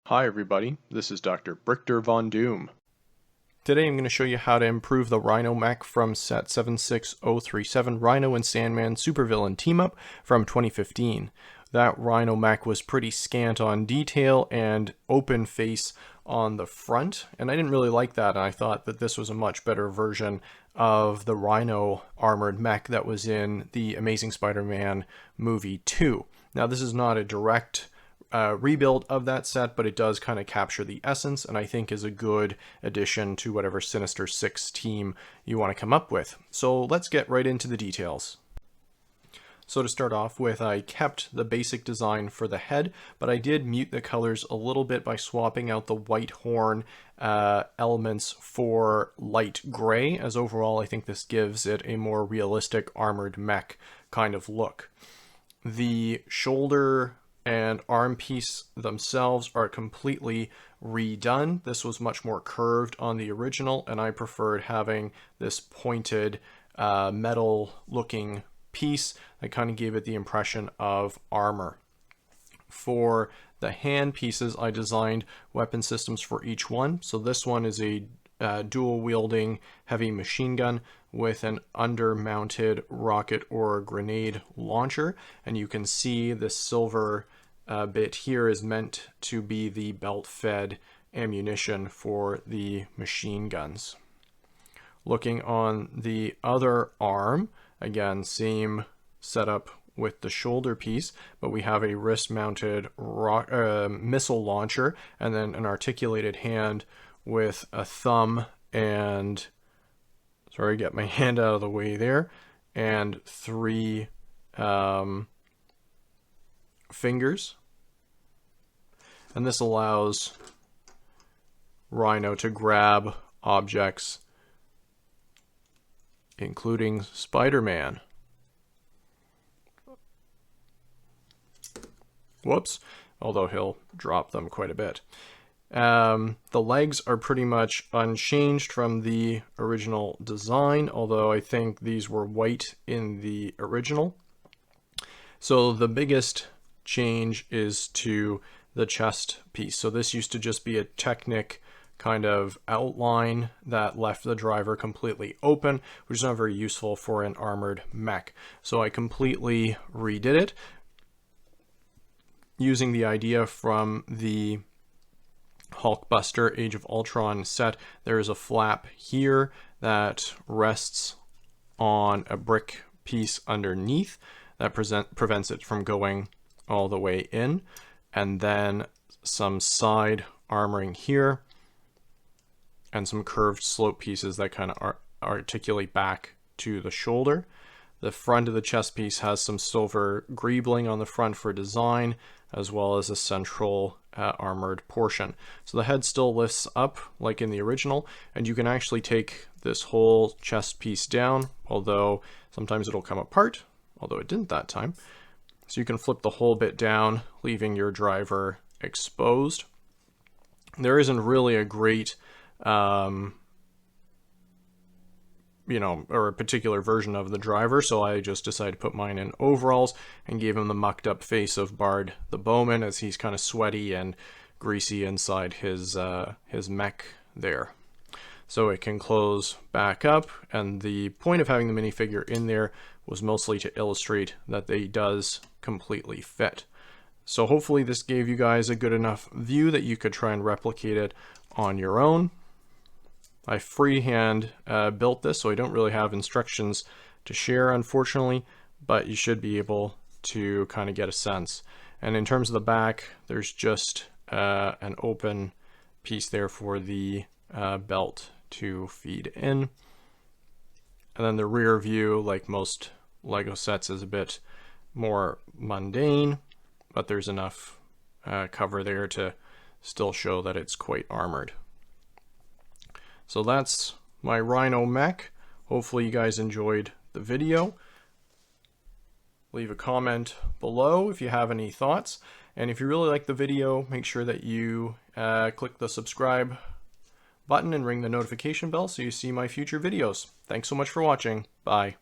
Hi everybody, this is Dr. Brichter Von Doom. Today I'm going to show you how to improve the Rhino Mech from set 76037 Rhino and Sandman Supervillain Team-Up from 2015. That Rhino Mech was pretty scant on detail and open face on the front, and I didn't really like that, and I thought that this was a much better version of the Rhino armored mech that was in the Amazing Spider-Man movie 2. Now this is not a direct rebuild of that set, but it does kind of capture the essence, and I think is a good addition to whatever Sinister Six team you want to come up with. So let's get right into the details. So to start off with, I kept the basic design for the head, but I did mute the colors a little bit by swapping out the white horn elements for light gray, as overall I think this gives it a more realistic armored mech kind of look. The shoulder and arm piece themselves are completely redone. This was much more curved on the original, and I preferred having this pointed metal looking piece that kind of gave it the impression of armor. For the hand pieces, I designed weapon systems for each one. So this one is a dual wielding heavy machine gun with an under-mounted rocket or grenade launcher, and you can see the silver bit here is meant to be the belt-fed ammunition for the machine guns. Looking on the other arm, again, same setup with the shoulder piece, but we have a wrist-mounted missile launcher and then an articulated hand with a thumb and, sorry, get my hand out of the way there, and three fingers. And this allows Rhino to grab objects, including Spider-Man. Whoops, although he'll drop them quite a bit. The legs are pretty much unchanged from the original design, although I think these were white in the original. So the biggest change is to the chest piece. So this used to just be a Technic kind of outline that left the driver completely open, which is not very useful for an armored mech. So I completely redid it using the idea from the Hulkbuster Age of Ultron set. There is a flap here that rests on a brick piece underneath that prevents it from going all the way in, and then some side armoring here and some curved slope pieces that kind of articulate back to the shoulder. The front of the chest piece has some silver greebling on the front for design, as well as a central armored portion. So the head still lifts up like in the original, and you can actually take this whole chest piece down, although sometimes it'll come apart, although it didn't that time. So you can flip the whole bit down, leaving your driver exposed. There isn't really a great or a particular version of the driver, so I just decided to put mine in overalls and gave him the mucked up face of Bard the Bowman, as he's kind of sweaty and greasy inside his mech there. So it can close back up, and the point of having the minifigure in there was mostly to illustrate that they does completely fit. So hopefully this gave you guys a good enough view that you could try and replicate it on your own. I freehand built this, so I don't really have instructions to share, unfortunately, but you should be able to kind of get a sense. And in terms of the back, there's just an open piece there for the belt to feed in. And then the rear view, like most Lego sets, is a bit more mundane, but there's enough cover there to still show that it's quite armored. So that's my Rhino Mech. Hopefully you guys enjoyed the video. Leave a comment below if you have any thoughts. And if you really like the video, make sure that you click the subscribe button and ring the notification bell so you see my future videos. Thanks so much for watching. Bye.